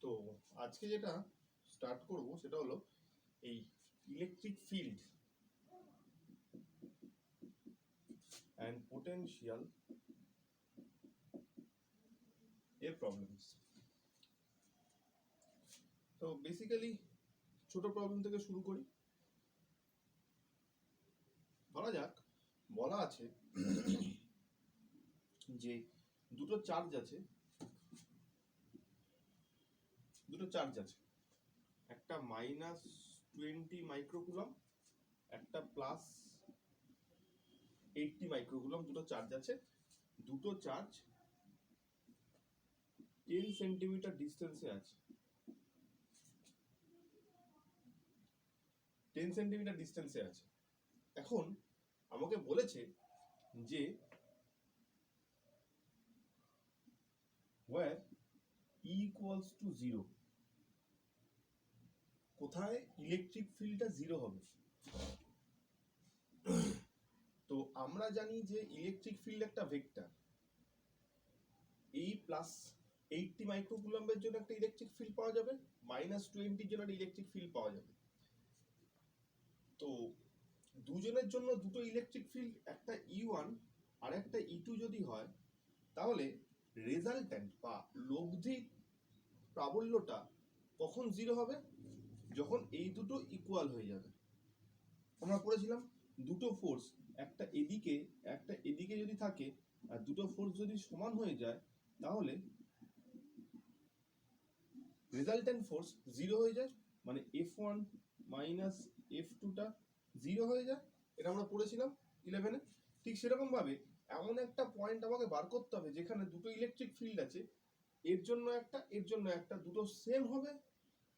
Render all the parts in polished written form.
তো আজকে যেটা স্টার্ট করব সেটা হলো এই ইলেকট্রিক ফিল্ড অ্যান্ড পোটেনশিয়াল এর প্রবলেমস। তো বেসিক্যালি ছোট প্রবলেম থেকে শুরু করি। ধরা যাক বলা আছে যে দুটো চার্জ আছে, একটা -20 মাইক্রোকুলম, একটা +80 মাইক্রোকুলম। দুটো চার্জ আছে, দুটো চার্জ 10 সেন্টিমিটার ডিস্টেন্সে আছে। 10 সেন্টিমিটার ডিস্টেন্সে আছে। এখন আমাকে বলেছে যে where E equals to 0, কোথায় ইলেকট্রিক ফিল্ডটা 0 হবে। তো আমরা জানি যে ইলেকট্রিক ফিল্ড একটা ভেক্টর। এই +80 মাইক্রোকুলম্বের জন্য একটা ইলেকট্রিক ফিল্ড পাওয়া যাবে, -20 জন্য একটা ইলেকট্রিক ফিল্ড পাওয়া যাবে। তো দুজনের জন্য দুটো ইলেকট্রিক ফিল্ড, একটা E1 আর একটা E2 যদি হয়, তাহলে রেজাল্ট্যান্ট বা লব্ধি প্রাবল্যটা কখন 0 হবে? যখন এই দুটো ইকুয়াল হয়ে যাবে। আমরা পড়েছিলাম দুটো ফোর্স, একটা এদিকে যদি থাকে আর দুটো ফোর্স যদি সমান হয়ে যায়, তাহলে রেজাল্ট্যান্ট ফোর্স 0 হয়ে যায়, মানে F1 মাইনাস F2 টা 0 হয়ে যায়। এটা আমরা পড়েছিলাম 11-এ। ঠিক সেরকম ভাবে এমন একটা পয়েন্ট আমাকে বার করতে হবে যেখানে দুটো ইলেকট্রিক ফিল্ড আছে, এর জন্য একটা, দুটো সেম হবে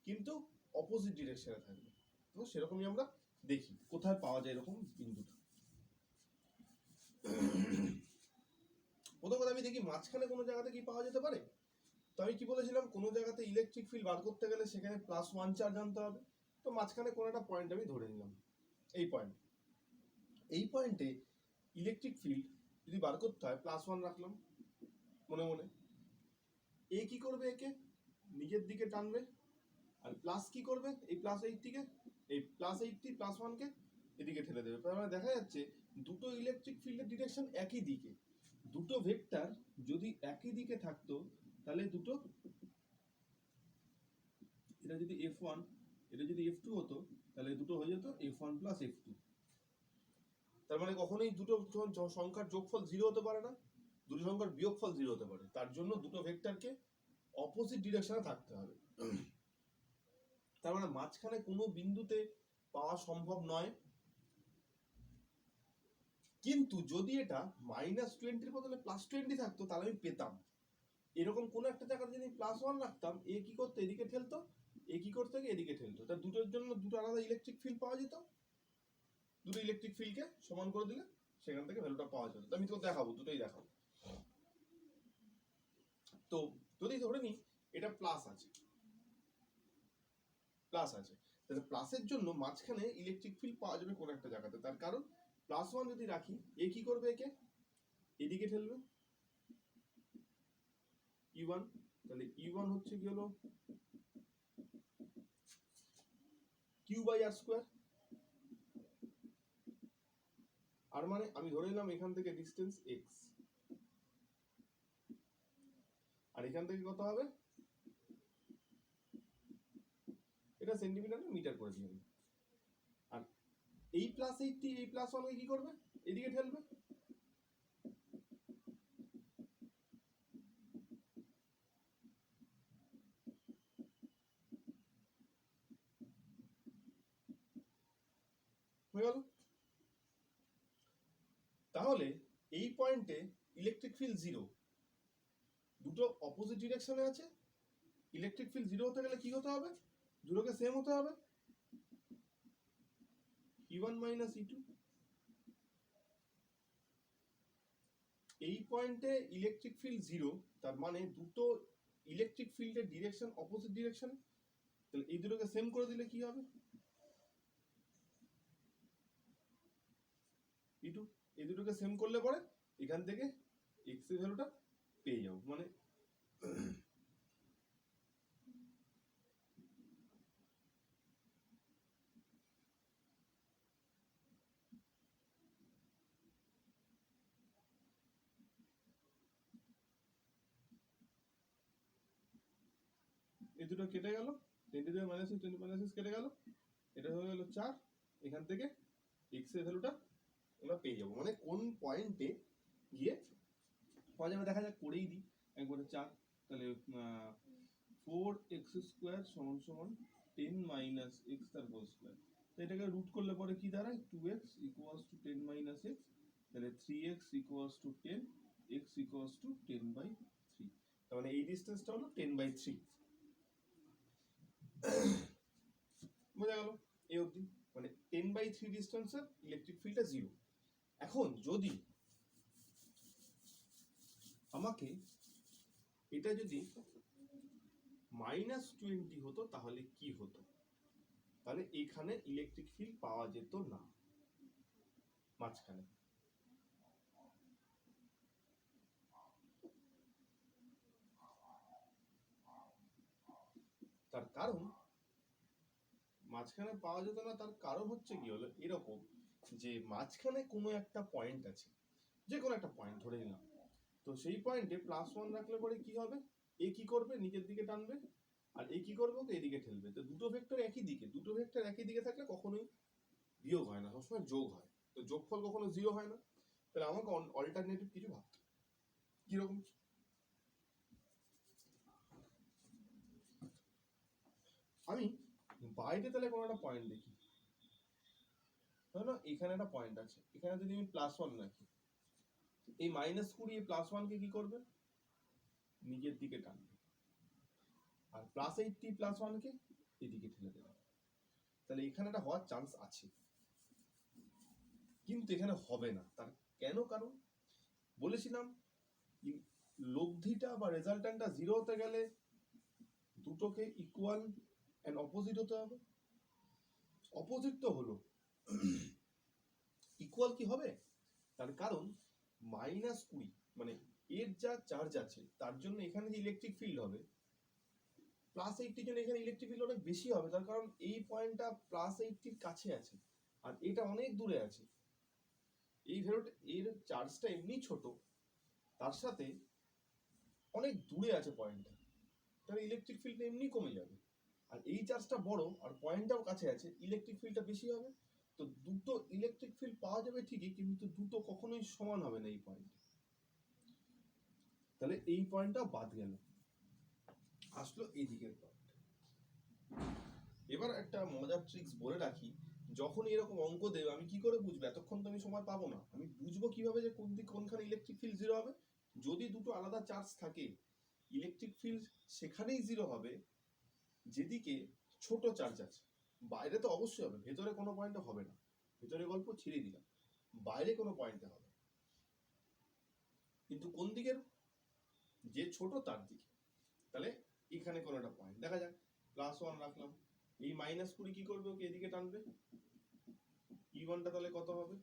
কিন্তু অপোজিট ডিরেকশনে থাকবে। তো সেরকমই আমরা দেখি কোথায় পাওয়া যায় এরকম বিন্দুটা। প্রথম কথা আমি দেখি মাঝখানে কোনো জায়গাতে কি পাওয়া যেতে পারে। তো আমি কি বলেছিলাম, কোনো জায়গাতে ইলেকট্রিক ফিল্ড বার করতে গেলে সেখানে +1 চার্জ আনতে হবে। তো মাঝখানে কোনো একটা পয়েন্ট আমি ধরে নিলাম, এই পয়েন্টে ইলেকট্রিক ফিল্ড যদি বার করতে হয় +1 রাখলাম মনে মনে। এ কি করবে, একে নিজের দিকে টানবে, আর প্লাস কি করবে, এই +80কে, এই +80 +1কে এদিকে ঠেলে দেবে। তার মানে দেখা যাচ্ছে দুটো ইলেকট্রিক ফিল্ডের ডিরেকশন একই দিকে। দুটো ভেক্টর যদি একই দিকে থাকতো, তাহলে দুটো, এটা যদি F1 এটা যদি F2 হতো, তাহলে দুটো হয়ে যেত F1 + F2। তার মানে কখনোই দুটো সংখ্যার যোগফল 0 হতে পারে না, দুটো সংখ্যার বিয়োগফল 0 হতে পারে। তার জন্য দুটো ভেক্টরকে অপোজিট ডিরেকশনে থাকতে হবে। তার মানে মাঝখানে কোনো বিন্দুতে পাওয়া সম্ভব নয়। কিন্তু যদি এটা -20 বদলে +20 থাকতো, তাহলে আমি পেতাম। এরকম কোনো একটা জায়গায় যদি +1 রাখতাম, এ কি করতো, এদিকে ঠেলতো, এ কি করতো, এদিকে ঠেলতো। তা দুটোর জন্য দুটো আলাদা ইলেকট্রিক ফিল্ড পাওয়া যেত। দুটো ইলেকট্রিক ফিল্ডকে সমান করে দিলে সেখান থেকে ভ্যালুটা পাওয়া যেত। আমি তোকে দেখাবো, দুটোই দেখাবো। তো যদি ধরে নিই এটা প্লাস আছে, তাহলে প্লাসের জন্য মাঝখানে ইলেকট্রিক ফিল্ড পাওয়া যাবে কোনো একটা জায়গাতে। তার কারণ +1 যদি রাখি, এ কি করবে, একে এদিকে ঠেলবে, E1। তাহলে E1 হচ্ছে কি হলো Q/r²। আর মানে আমি ধরে নিলাম এখান থেকে ডিস্টেন্স x, আর এখান থেকে কত হবে, এটা সেন্টিমিটার না মিটার করে দিই। আর এই +80 এই +1 কি করবে, এদিকে ঠেলবে। হয়ে গেল। তাহলে এই পয়েন্টে ইলেকট্রিক ফিল্ড 0, দুটো অপোজিট ডিরেকশনে আছে। ইলেকট্রিক ফিল্ড 0 হতে গেলে কি হতে হবে, দুটোকে সেম হতে হবে, E1 - E2। এই পয়েন্টে ইলেকট্রিক ফিল্ড 0, তার মানে দুটো ইলেকট্রিক ফিল্ডের ডিরেকশন অপোজিট ডিরেকশন। তাহলে এই দুটোকে সেম করে দিলে কি হবে, E2। এই দুটোকে সেম করলে পরে এখান থেকে x এর ভ্যালুটা পেয়ে যাবো। মানে দুটো কেটে গেল, 10 to the power -6 10 to the পাওয়ার -6 কেটে গেল, এটা হয়ে গেল 4। এখান থেকে x এর ভ্যালুটা আমরা পেয়ে যাবো, মানে কোন পয়েন্টে গিয়ে পাওয়া যাবে দেখা যাক, করেই দিই একবারে 4। তাহলে 4x স্কোয়ার সমান সমান 10 মাইনাস x তার হোল স্কোয়ার। তো এটাকে রুট করলে পরে কি দাঁড়ায়, 2x equals to 10 minus x, তাহলে 3x equals to 10, x equals to 10/3। তার মানে এই ডিসটেন্সটা হলো 10/3। বোঝা গেল এই অবধি, মানে 10/3 ডিস্টেন্সের ইলেকট্রিক ফিল্ডটা 0। এখন যদি আমাকে এটা যদি -20 হতো তাহলে কি হতো, তাহলে এখানে ইলেকট্রিক ফিল্ড পাওয়া যেত না মাঝখানে। তার কারণ মাঝখানে পাওয়া যেত না, তার কারণ হচ্ছে কি হলো এরকম, যে মাঝখানে কোনো একটা পয়েন্ট আছে, যে কোনো একটা পয়েন্ট ধরে নিলাম, তো সেই পয়েন্টে +1 রাখলে পরে কি হবে, এ কি করবে নিচের দিকে টানবে, আর এ কি করবে ওকে এদিকে ঠেলবে। তো দুটো ভেক্টর একই দিকে, দুটো ভেক্টর একই দিকে থাকলে কখনোই বিয়োগ হয় না, সবসময় যোগ হয়। তো যোগফল কখনো 0 হয় না। তাহলে আমাকে অল্টারনেটিভ কিছু ভাবতে, কিরকম, আমি বাইরে তাহলে কোনো একটা পয়েন্ট দেখি, ধরো এখানে একটা পয়েন্ট আছে, এখানে যদি আমি +1 রাখি, এই -20 +1 কে কি করবে নিজের দিকে টানবে, আর +80 +1 কে এদিকে ঠেলে দেবে। তাহলে এখানে একটা হওয়ার চান্স আছে, কিন্তু এখানে হবে না। তার কেন কারণ বলেছিলাম, লব্ধিটা বা রেজাল্ট্যান্টটা 0 হতে গেলে দুটোকে ইকুয়াল এন্ড অপোজিট হতে হবে। অপোজিট তো হলো, ইকুয়াল কি হবে, তার কারণ -20 মানে এর যা চার্জ আছে তার জন্য এখানে যে ইলেকট্রিক ফিল্ড হবে, +80 জন্য এখানে ইলেকট্রিক ফিল্ড অনেক বেশি হবে। তার কারণ এই পয়েন্টটা +80 কাছে আছে আর এটা অনেক দূরে আছে। এই ভ্যালুটা, এর চার্জটা এমনি ছোট, তার সাথে অনেক দূরে আছে পয়েন্টটা, তাহলে ইলেকট্রিক ফিল্ডটা এমনি কমে যাবে। আর এই চার্জটা বড় আর পয়েন্টটাও কাছে আছে, ইলেকট্রিক ফিল্ডটা বেশি হবে। তো দুটো ইলেকট্রিক ফিল্ড পাওয়া যাবে ঠিকই, কিন্তু দুটো কখনোই সমান হবে না এই পয়েন্টে। তাহলে এই পয়েন্টটা বাদ গেল, আসলো এই দিকের পয়েন্ট। এবার একটা মজার ট্রিক্স বলে রাখি, যখন এরকম অঙ্ক দেবে আমি কি করে বুঝবো, এতক্ষণ তো আমি সময় পাবো না, আমি বুঝবো কিভাবে যে কোনখানে ইলেকট্রিক ফিল্ড 0 হবে। যদি দুটো আলাদা চার্জ থাকে, ইলেকট্রিক ফিল্ড সেখানেই 0 হবে যেদিকে ছোট চার্জ আছে। বাইরে তো অবশ্যই হবে, ভেতরে কোনো পয়েন্টে হবে না, ভেতরে গল্প ছেড়ে দিলাম, বাইরে কোনো পয়েন্টে হবে। কিন্তু কোন দিকের, যে ছোট তার দিকে। তাহলে এখানে কোনো একটা পয়েন্ট দেখা যাক, +1 রাখলাম, এই -20 কি করবে ওকে এদিকে টানবে, E1টা তাহলে কত হবে,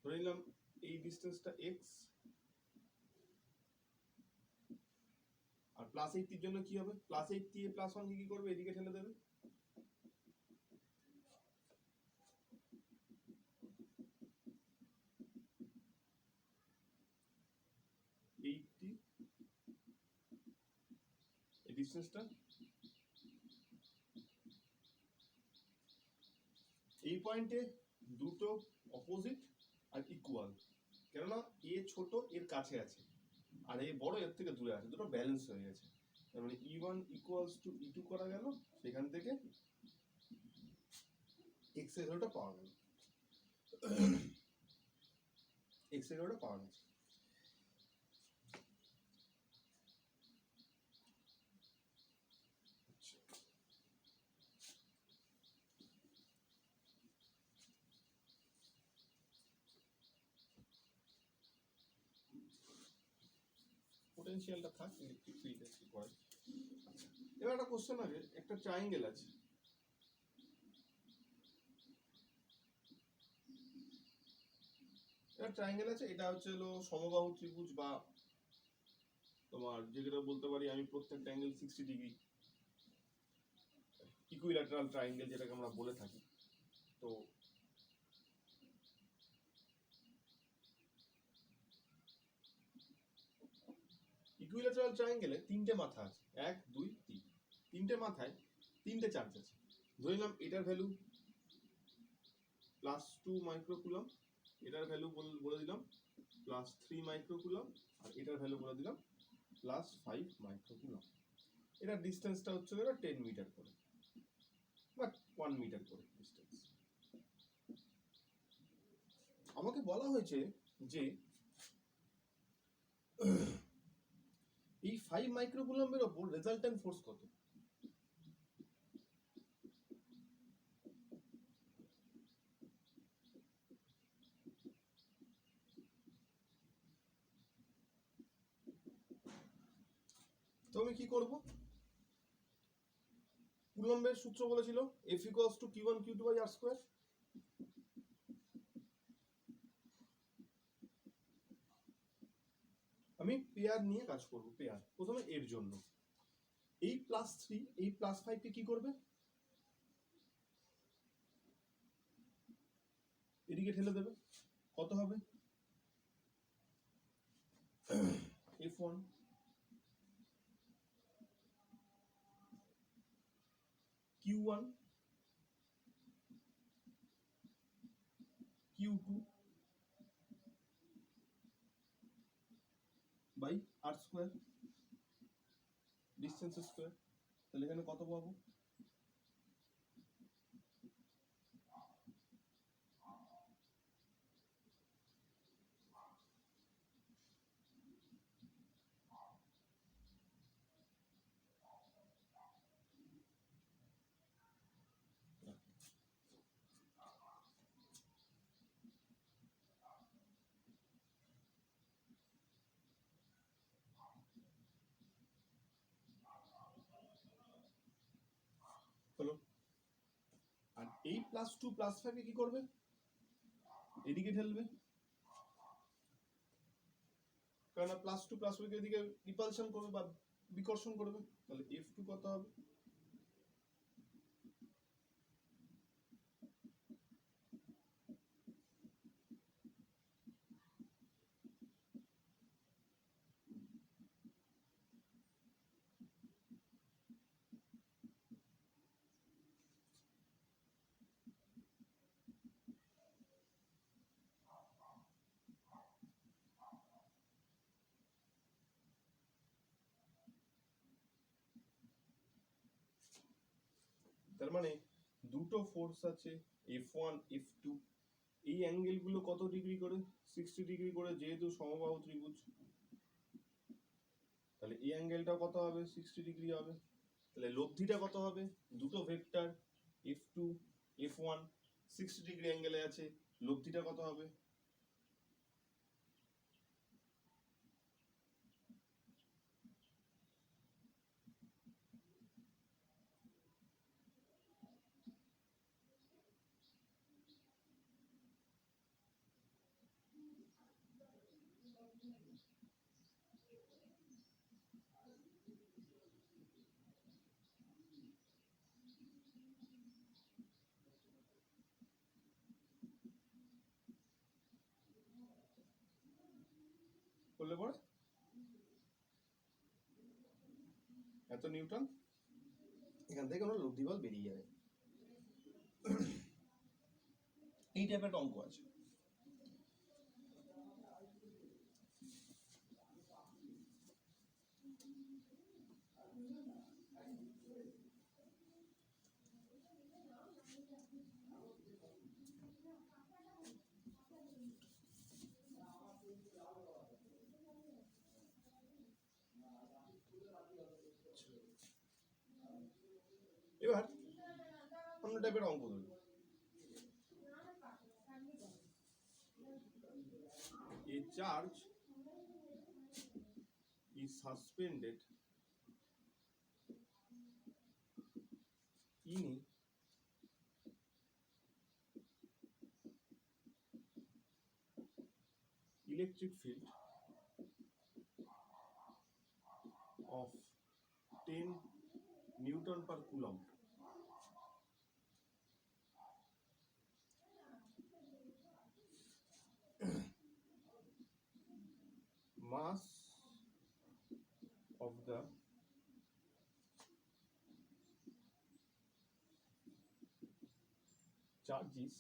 ধরে নিলাম এই ডিসটেন্সটা x, আর +80 জন্য কি হবে, +80 এ +1 কি করবে এদিকে ঠেলে দেবে। এই ডিসটেন্সটা, এই পয়েন্টে দুটো অপোজিট আর ইকুয়াল, কেননা এ ছোট এর কাছে আছে আর এ বড় এর থেকে দূরে আছে, দুটো ব্যালেন্স হয়ে গেছে। তার মানে E1 ইকুয়ালস টু E2 করা গেল, সেখান থেকে x এর ভ্যালুটা পাওয়া গেল, x এর ভ্যালুটা পাওয়া গেছে। পোটেনশিয়ালটা থাক, ইলেকট্রিক ফিল্ড আছে পরে। এবার একটা কোশ্চেন আছে, একটা ট্রায়াঙ্গেল আছে, এটা ট্রায়াঙ্গেল আছে, এটা হচ্ছে হলো সমবাহু ত্রিভুজ, বা তোমার যেটা বলতে পারি আমি প্রত্যেকটা অ্যাঙ্গেল 60 ডিগ্রি, ইকুইল্যাটারাল ট্রায়াঙ্গেল যেটাকে আমরা বলে থাকি। তো ইকুইল্যাটারাল ট্রায়াঙ্গেলে তিনটে মাথা আছে, 1 2 3, তিনটে মাথায় তিনটে চার্জ আছে। ধরে নিলাম এটার ভ্যালু +2 মাইক্রোকুলম, এটার ভ্যালু বলে দিলাম +3 মাইক্রোকুলম, আর এটার ভ্যালু বলে দিলাম +5 মাইক্রোকুলম। এটার ডিস্টেন্সটা হচ্ছে 10 মিটার করে বা 1 মিটার করে ডিস্টেন্স। আমাকে বলা হয়েছে যে এই 5 মাইক্রোকুলমের ওপর রেজাল্ট্যান্ট ফোর্স কত। তো আমি কি করব, কুলম্বের সূত্র বলেছিল F = Q1 Q2/r²। আমি পেয়ার নিয়ে কাজ করব। পেয়ার প্রথমে এর জন্য এই +3 এই +5 কে কি করবে, এদিকে ঠেলে দেবে। কত হবে, F1 Q1 Q2 by r², distance square. তাহলে এখানে কত পাবো, হলো। আর এই +2 +5 কে কি করবে, এদিকে ঠেলবে, কারণ +2 +5 কে এদিকে রিপালশন করবে বা বিকর্ষণ করবে। তাহলে F2 কত হবে, তার মানে দুটো ফোর্স আছে F1 F2, এই অ্যাঙ্গেল গুলো কত ডিগ্রি করে, 60 ডিগ্রি করে, যেহেতু সমবাহু ত্রিভুজ। তাহলে এই অ্যাঙ্গেলটাও কত হবে, 60 ডিগ্রি হবে। তাহলে লব্ধিটা কত হবে, দুটো ভেক্টর F2 F1 60 ডিগ্রি অ্যাঙ্গেলে আছে, লব্ধিটা কত হবে, করলে পরে এত নিউটন। এখান থেকে আমরা লব্ধি বল বেরিয়ে যাবে। এই টাইপের একটা অঙ্ক আছে। এবার অন্য টাইপের অঙ্ক ধরবো। A charge is suspended in a electric field of 10 Newton per Coulomb. Mass charge is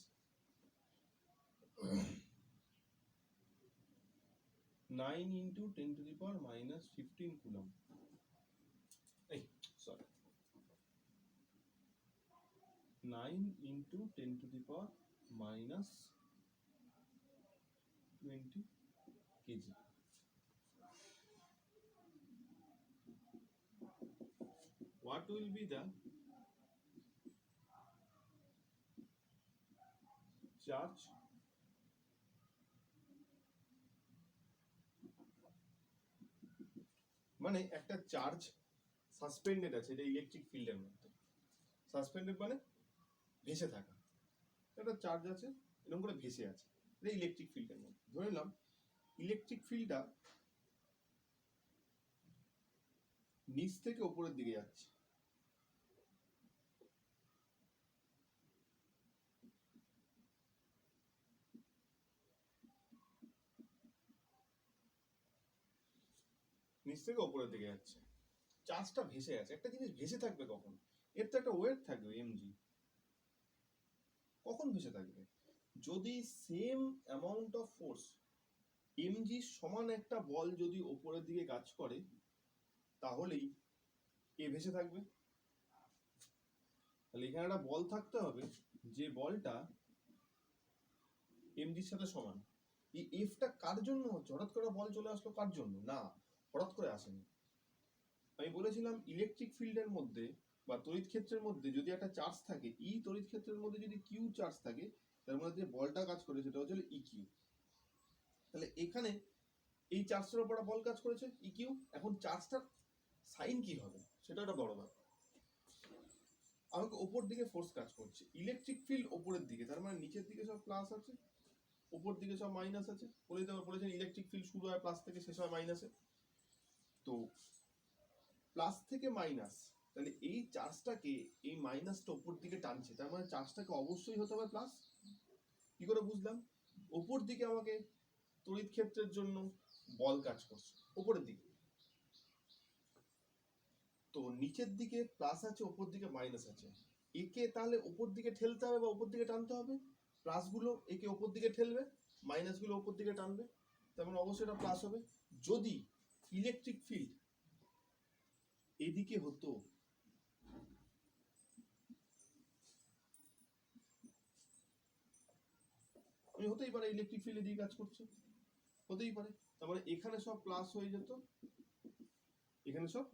9 into 10 to the power minus 15 coulomb. Sorry. 9 into 10 to the power minus 20 kg. What will be the charge মানে একটা charge suspended আছে, এটা electric ফিল্ডের মধ্যে। Suspended মানে ভেসে থাকা, একটা চার্জ আছে এরকম করে ভেসে আছে, এটা ইলেকট্রিক ফিল্ডের মধ্যে। ধরে নিলাম ইলেকট্রিক ফিল্ডটা নিচ থেকে উপরের দিকে যাচ্ছে, নিচ থেকে উপরের দিকে যাচ্ছে, চার্জটা ভেসে আছে। একটা জিনিস ভেসে থাকবে কখন? এর তো একটা ওয়েট থাকবে এমজি। কখন ভেসে থাকবে? যদি same amount of force MG সমান একটা বল যদি উপরের দিকে কাজ করে, তাহলেই এ ভেসে থাকবে। তাহলে এখানে একটা বল থাকতে হবে, যে বলটা এমজির সাথে সমান। এই এফটা কার জন্য হচ্ছে? হঠাৎ করে বল চলে আসলো কার জন্য? না, হঠাৎ করে আসেনি। আমি বলেছিলাম ইলেকট্রিক ফিল্ডের মধ্যে বা তড়িৎ ক্ষেত্রের মধ্যে যদি একটা চার্জ থাকে, ই তড়িৎ ক্ষেত্রের মধ্যে যদি কিউ চার্জ থাকে, তার মধ্যে যে বলটা কাজ করে সেটা হচ্ছে ই কিউ। তাহলে এখানে এই চার্জটার উপর বল কাজ করেছে ই কিউ। এখন চার্জটার সাইন কি হবে সেটা একটা বড় ব্যাপার। আমাকে ওপর দিকে ফোর্স কাজ করছে, ইলেকট্রিক ফিল্ড ওপরের দিকে, তার মানে নিচের দিকে সব প্লাস আছে, উপর দিকে সব মাইনাস আছে। বলেছেন ইলেকট্রিক ফিল্ড শুরু হয় প্লাস থেকে, শেষ হয় মাইনাসে। তো প্লাস থেকে মাইনাস, তাহলে এই চার্জটাকে এই মাইনাসটা উপর দিকে টানছে, তার মানে চার্জটাকে অবশ্যই হতে হবে প্লাস। কি করে বুঝলাম? উপর দিকে আমাকে তড়িৎ ক্ষেত্রের জন্য বল কাজ করছে উপরের দিকে, তো নিচের দিকে প্লাস আছে, উপর দিকে মাইনাস আছে। একে তাহলে উপর দিকে ঠেলতে হবে বা উপর দিকে টানতে হবে। প্লাস গুলো একে উপর দিকে ঠেলবে, মাইনাস গুলো উপর দিকে টানবে, তার মানে অবশ্যই এটা প্লাস হবে। যদি ইলেকট্রিক ফিল্ড এদিকে হতো, হতেই পারে ইলেকট্রিক ফিল্ড এদিকে কাজ করছে, হতেই পারে। তারপরে এখানে সব প্লাস হয়ে যেত, এখানে সব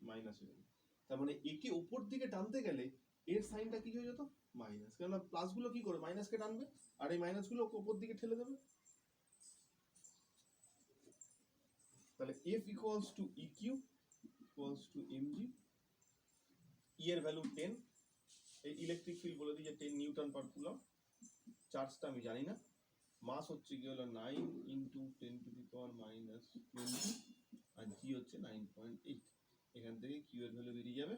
মাইনাস হয়ে যেত। তার মানে একে উপর দিকে টানতে গেলে এর সাইনটা কি হয়ে যেত? মাইনাস, কেননা প্লাস গুলো কি করে মাইনাসকে টানবে, আর এই মাইনাস গুলো উপর দিকে ঠেলে দেবে। তাহলে F equals to EQ equals to mg। E এর ভ্যালু 10, এই ইলেকট্রিক ফিল্ড বলে দিই যে 10 নিউটন পার কুলম। চার্জটা আমি জানি না। মাস হচ্ছে কি হলো 9 into 10 to the power minus 20, আর জি হচ্ছে 9.8। এখান থেকে কিউ এর ভ্যালু বেরিয়ে যাবে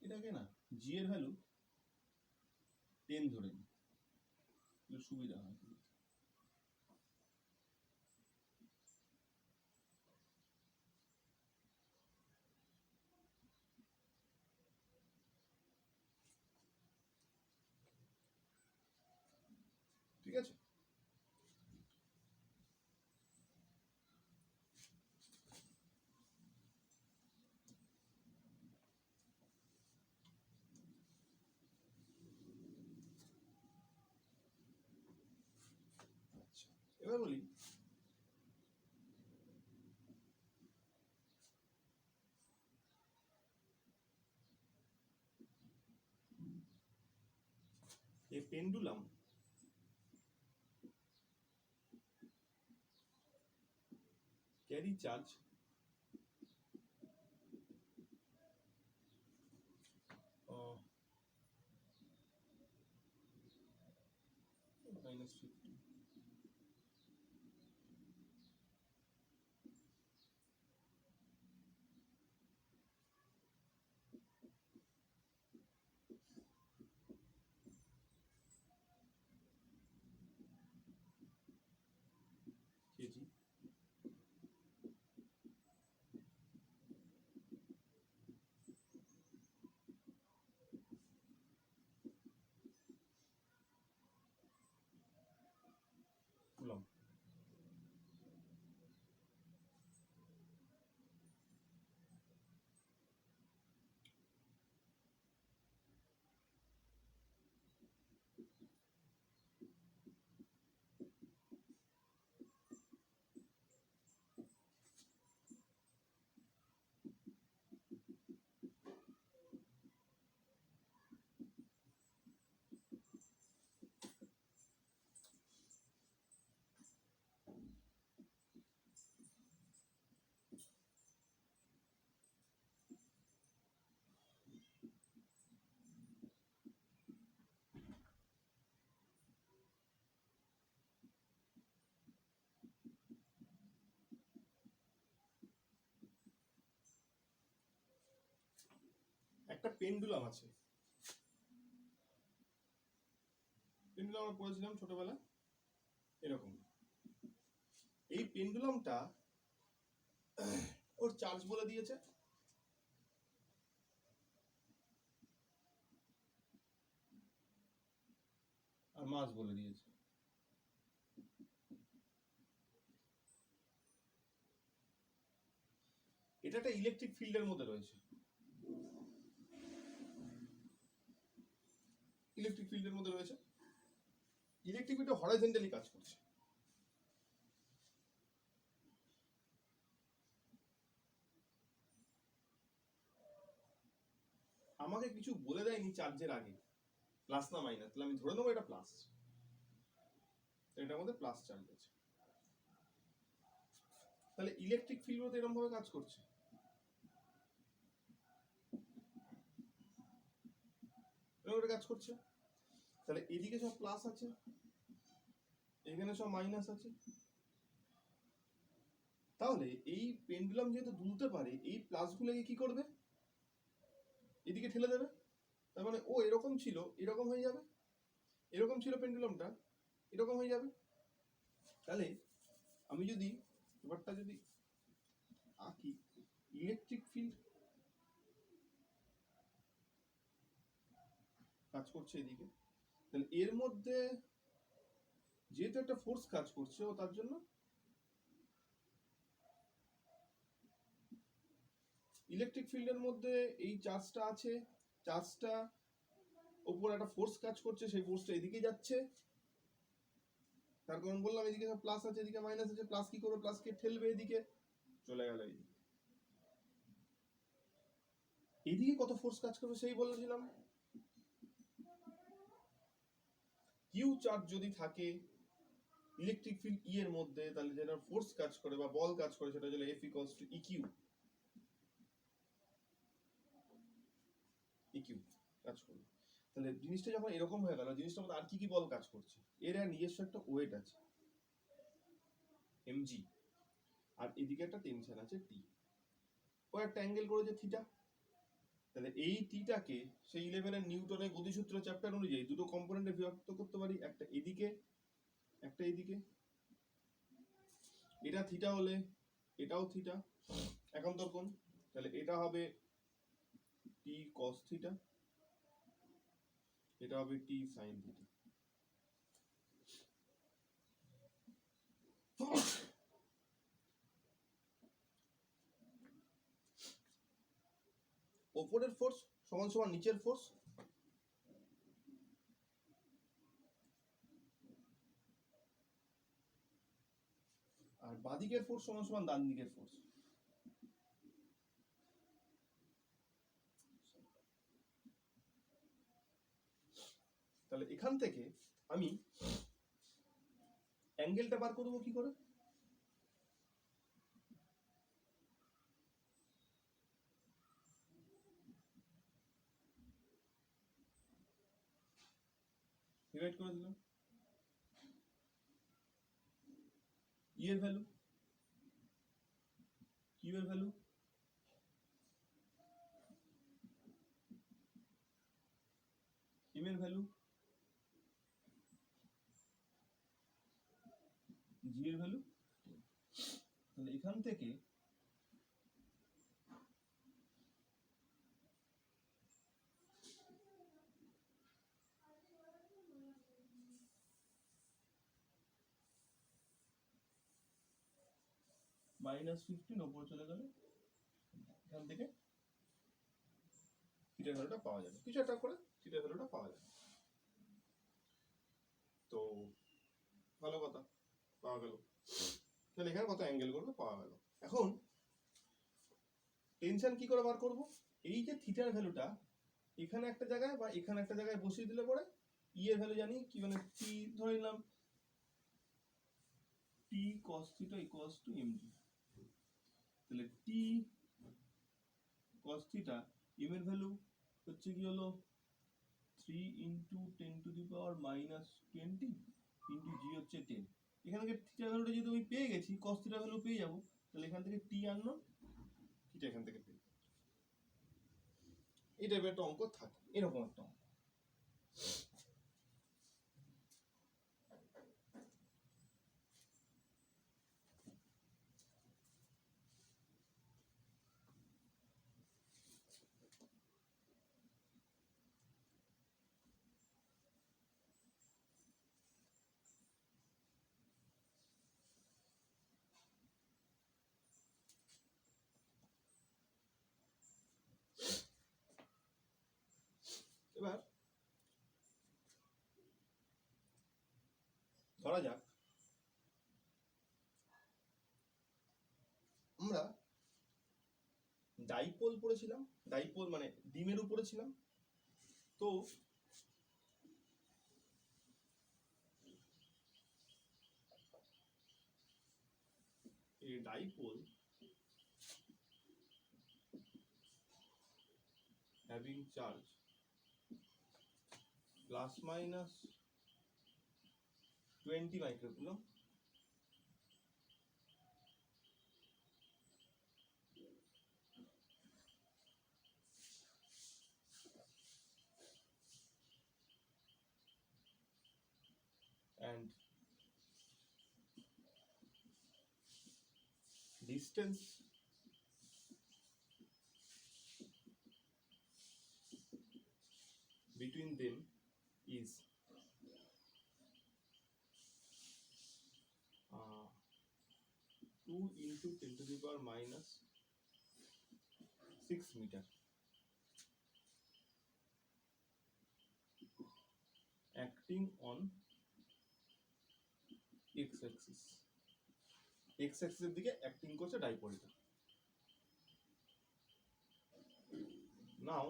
এটাকে না জি এর ভ্যালু 10 ধরে নিই, সুবিধা হয়। ঠিক আছে? আচ্ছা, এবার বলি এই pendulum carry charge minus 50 kg একটা পেন্ডুলাম আছে, পেন্ডুলাম আমরা পড়েছিলাম ছোটবেলা এরকম। এই পেন্ডুলামটা ওর চার্জ বলে দিয়েছে, আর মাস বলে দিয়েছে। এটা একটা ইলেকট্রিক ফিল্ডের মধ্যে রয়েছে, ইলেকট্রিক ফিল্ডের মধ্যে রয়েছে। ইলেকট্রিক ফিল্ড হরাইজন্টালি কাজ করছে। আমাকে কিছু বলে দেয়নি চার্জের আগে প্লাস না মাইনাস, তাহলে আমি ধরে নেবো এটা প্লাস, এটার মধ্যে প্লাস চার্জ আছে। তাহলে ইলেকট্রিক ফিল্ড তো এরকম ভাবে কাজ করছে। এরকম কাজ করছে। তাহলে এদিকে সব প্লাস আছে, এখানে সব মাইনাস আছে। তাহলে এই পেন্ডুলাম যেহেতু দুলতে পারে, এই প্লাসগুলোকে কি করবে, এদিকে ঠেলে দেবে। তার মানে ও এরকম ছিল, এরকম হয়ে যাবে, এরকম ছিল পেন্ডুলামটা, এরকম হয়ে যাবে। তাহলে আমি যদি এবারটা যদি আঁকি, ইলেকট্রিক ফিল্ড কাজ করছে এদিকে, তাহলে এর মধ্যে যেহেতু একটা ফোর্স কাজ করছে, ও তার জন্য ইলেকট্রিক ফিল্ডের মধ্যে এই চার্জটা আছে, চার্জটা উপর একটা ফোর্স কাজ করছে, সেই ফোর্সটা এদিকে যাচ্ছে। তার কারণ বললাম এদিকে প্লাস আছে, এদিকে মাইনাস আছে। প্লাস কি করবে, প্লাসকে ঠেলবে এদিকে, চলে গেল এদিকে। এদিকে কত ফোর্স কাজ করবে সেই বলেছিলাম। কিউ চার্জ যদি থাকে ইলেকট্রিক ফিল্ড ই এর মধ্যে, তাহলে যেটা ফোর্স কাজ করে বা বল কাজ করে সেটা হলো F equals to EQ. EQ কাজ করবে। তাহলে জিনিসটা যখন এরকম হয়ে গেল, জিনিসটার মধ্যে আর কি কি বল কাজ করছে, এর নিজস্ব একটা ওয়েট আছে এমজি, আর এদিকে একটা টেনশন আছে টি। ও একটা অ্যাঙ্গেল করেছে থিটা। তাহলে এই টিটাকে সেই 11 এর নিউটনের গতিসূত্র চ্যাপ্টার অনুযায়ী দুটো কম্পোনেন্টে বিভক্ত করতে পারি, একটা এদিকে একটা এদিকে। এটা থিটা হলে এটাও থিটা, একান্তর কোণ। তাহলে এটা হবে টি কস থিটা, এটা হবে টি সাইন থিটা। ওপরের ফোর্স সমান সমান নিচের ফোর্স, আর বাঁদিকের ফোর্স সমান সমান ডান দিকের ফোর্স। তাহলে এখান থেকে আমি অ্যাঙ্গেলটা বার করবো কি করে, ডিভাইড করে দিলাম ই এর ভ্যালু, কিউ এর ভ্যালু, এম এর ভ্যালু, জি এর ভ্যালু। তাহলে এখান থেকে -15 ওপরে চলে গেলে এখান থেকে থিটার ভ্যালুটা পাওয়া যাবে, কিছু একটা করে থিটার ভ্যালুটা পাওয়া যাবে। তো ভালো কথা, পাওয়া গেল। তাহলে এখানে কত অ্যাঙ্গেল করবে পাওয়া গেল। এখন টেনশন কি করে বার করব, এই যে থিটার ভ্যালুটা এখানে একটা জায়গায় বা এখানে একটা জায়গায় বসিয়ে দিলে পরে ই এর ভ্যালু জানি কি, মানে টি ধরে নিলাম টি cos theta equals to mg। তাহলে টি cos থিটা m এর ভ্যালু হচ্ছে কি হলো 3 × 10⁻⁻20 ইনটু জি হচ্ছে 10। এখান থেকে থিটা ভ্যালুটা যদি আমি পেয়ে গেছি, cos থিটা ভ্যালু পেয়ে যাব, তাহলে এখান থেকে টি আননো, থিটা এখান থেকে পেয়ে। এই টাইপের একটা অঙ্ক থাকে, এরকম একটা অঙ্ক। এবার ধরা যাক আমরা ডাইপোল পড়েছিলাম, ডাইপোল মানে ডিমের উপরে ছিলাম। তো এই dipole having charge plus minus 20 microcoulomb and distance between them is 2 into 10 to the power minus 6 meter, acting on x axis, x axis এর দিকে অ্যাক্টিং করছে ডাইপোলটা। নাও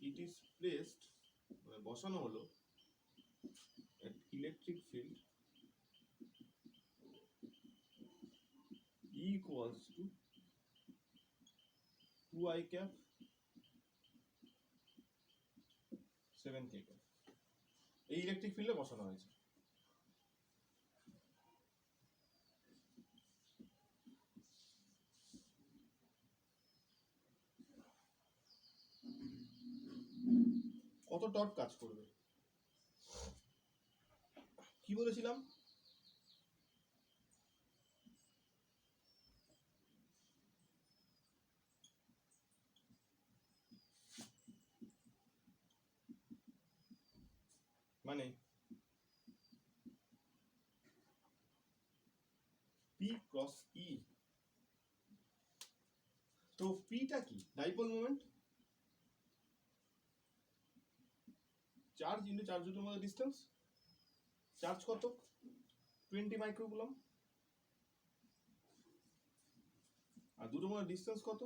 it is placed, বসানো হলো at electric field E equals to 2 I cap 7 k cap, এই electric ফিল্ডে বসানো হয়েছে। কত টর্ক কাজ করবে কি বলেছিলাম? মানে P ক্রস E। তো Pটা কি? Dipole moment, charge into charge দুটোর মধ্যে ডিসটেন্স। চার্জ কত? 20 মাইক্রোকুলম্ব। আর দুটোর মধ্যে ডিসটেন্স কত?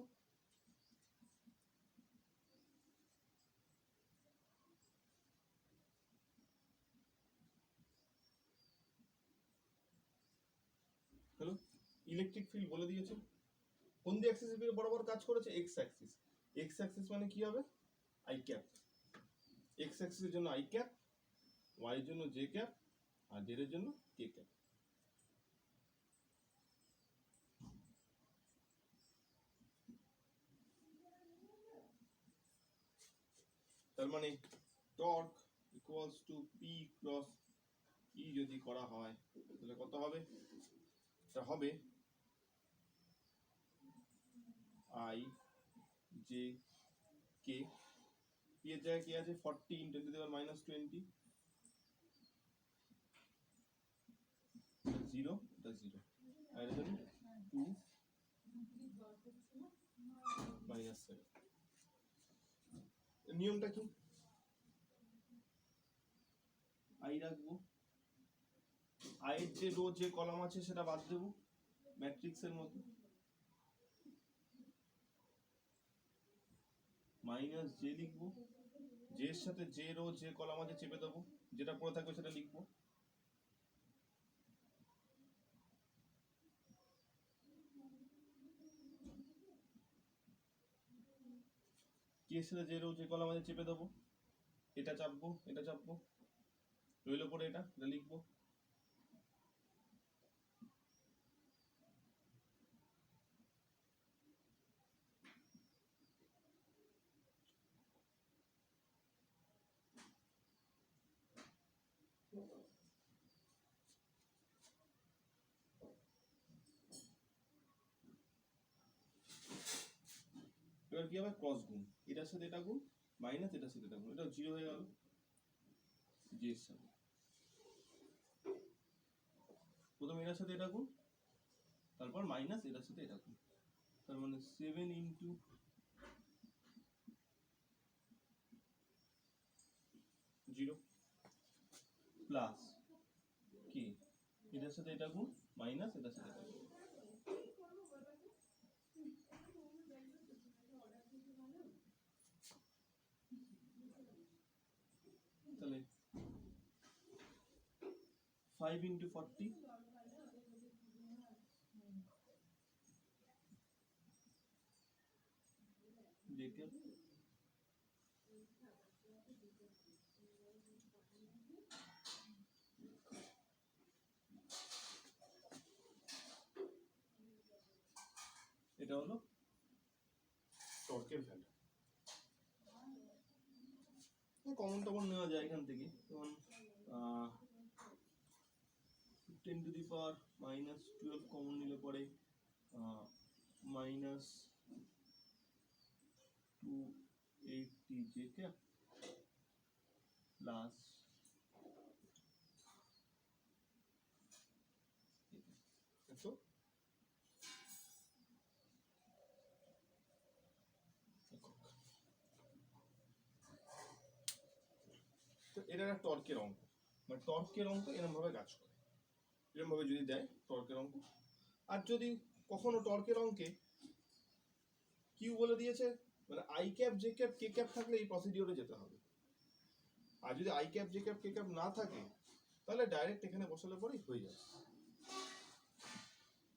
হ্যালো, ইলেকট্রিক ফিল্ড বলে দিয়েছে। কোন দি অ্যাক্সিস বরাবর কাজ করেছে? X Axis. এক্স অ্যাক্সিস মানে কি হবে? I cap. এক্স অ্যাক্সিসের জন্য আই ক্যাপ, ওয়াই এর জন্য জে ক্যাপ, আর জেড এর জন্য কে ক্যাপ। তার মানে torque equals to P cross E যদি করা হয় তাহলে কত হবে? এটা হবে আই জে কে, পি এর জায়গায় কি আছে? 40 into 10 to the power minus 20, 0 এটা 0, আর এর জন্য 2 মাইনাস 7। নিয়মটা কি? আই রাখবো, আই এর যে রো যে কলাম আছে সেটা বাদ দেবো ম্যাট্রিক্সের মতো, মাইনাস জে লিখবো, জে এর সাথে যে রো যে কলাম আছে চেপে দেবো, যেটা পড়ে থাকবে সেটা লিখবো। কে এর সাথে যে রো যে কলাম আছে চেপে দেবো, এটা চাপবো, এটা চাপবো, রইল পরে এটা লিখবো। এবার কি হবে, ক্রস গুণ, এটার সাথে এটা গুণ মাইনাস এটার সাথে এটা গুণ, এটা 0 হয়ে গেল জি এর সাথে। প্রথমে এটার সাথে এটা গুণ, তারপর মাইনাস এটার সাথে এটা গুণ, তার মানে 7 ইন্টু জিরো প্লাস কি এটার সাথে এটা গুণ মাইনাস এটার সাথে এটা গুণ, তাহলে 5 ইন্টু 40 দেখে এটা হলো টর্কের ভ্যালু। কমন টমন নেওয়া যায় এখান থেকে, যেমন 10 to the power minus 12 common নিলে পরে মাইনাস 280 জে ক্যাপ প্লাস তো এটা একটা টর্কের অঙ্ক, মানে টর্কের অঙ্ক এরকম ভাবে কাজ করে, এরকম ভাবে যদি দেয় টর্কের অঙ্ক। আর যদি কখনো টর্কের অঙ্কে কিউ বলে দিয়েছে, মানে I cap J cap K cap থাকলে এই প্রসিডিওরে যেতে হবে, আর যদি I cap J cap K cap না থাকে তাহলে ডাইরেক্ট এখানে বসালে পরেই হয়ে যাবে।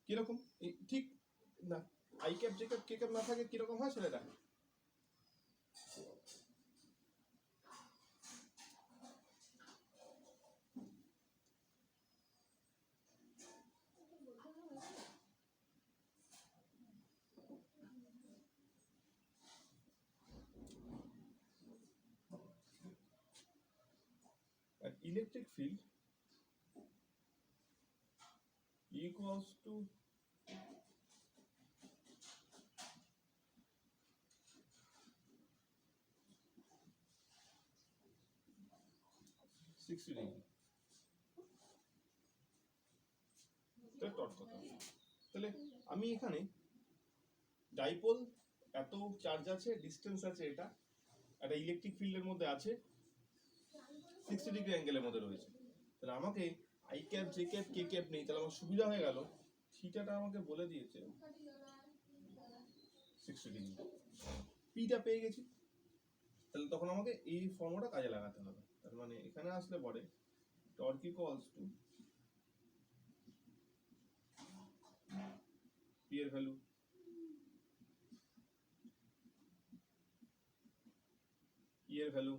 কিরকম ঠিক না, I cap J cap K cap না থাকে কিরকম হয় সেটা দেখো। An electric field equals to 60 degree. Torque কথা, তাহলে আমি এখানে ডাইপোল এত চার্জ আছে, ডিসটেন্স আছে, এটা একটা ইলেকট্রিক ফিল্ডের মধ্যে আছে, 60 ডিগ্রি অ্যাঙ্গেলের মধ্যে রয়েছে, তাহলে আমাকে I cap J cap K cap নেই, তাহলে আমার সুবিধা হয়ে গেল থিটাটা আমাকে বলে দিয়েছে 60 ডিগ্রি, পিটা পেয়ে গেছি, তাহলে তখন আমাকে এই ফর্মুলাটা কাজে লাগাতে হবে। তার মানে এখানে আসলে পরে টর্ক ইকুয়ালস টু পি এর ভ্যালু ই এর ভ্যালু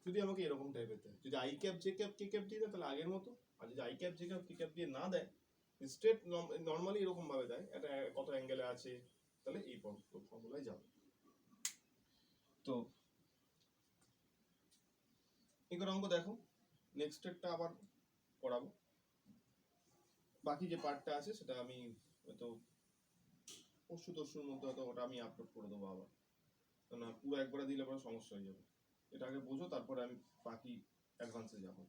যদি আমাকে এরকম টাইপের দেয়, যদি I cap J cap K cap দিয়ে দেয় তাহলে আগের মতো, আর যদি I cap J cap K cap দিয়ে না দেয়, স্ট্রেট নর্মালি এরকম ভাবে দেয়, এটা কত অ্যাঙ্গেলে আছে, তাহলে এই ফর্মুলায় যাবে। তো এগুলো অঙ্ক দেখো, নেক্সট স্টেপটা আবার পড়াবো, বাকি যে পার্টটা আছে সেটা আমি হয়তো পরশুর মধ্যে হয়তো ওটা আমি আপলোড করে দেবো আবার, না পুরো একবারে দিলে পরে সমস্যা হয়ে যাবে। এটা আগে বোঝো, তারপরে আমি বাকি অ্যাডভান্সে যাবো।